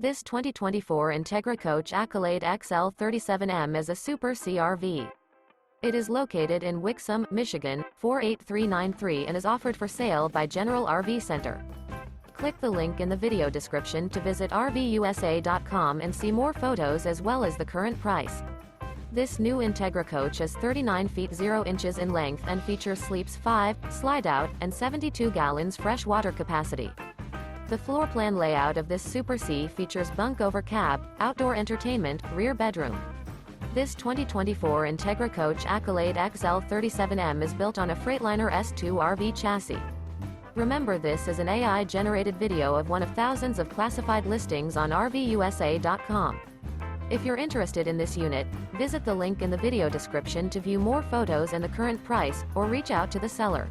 This 2024 Entegra Coach Accolade XL 37M is a Super CRV. It is located in Wixom, Michigan, 48393 and is offered for sale by General RV Center. Click the link in the video description to visit RVUSA.com and see more photos as well as the current price. This new Entegra Coach is 39 feet 0 inches in length and features sleeps 5, Slideout, and 72 gallons fresh water capacity. The floor plan layout of this Super C features bunk over cab, outdoor entertainment, rear bedroom. This 2024 Entegra Coach Accolade XL 37M is built on a Freightliner S2RV chassis. Remember, this is an AI-generated video of one of thousands of classified listings on RVUSA.com. If you're interested in this unit, visit the link in the video description to view more photos and the current price, or reach out to the seller.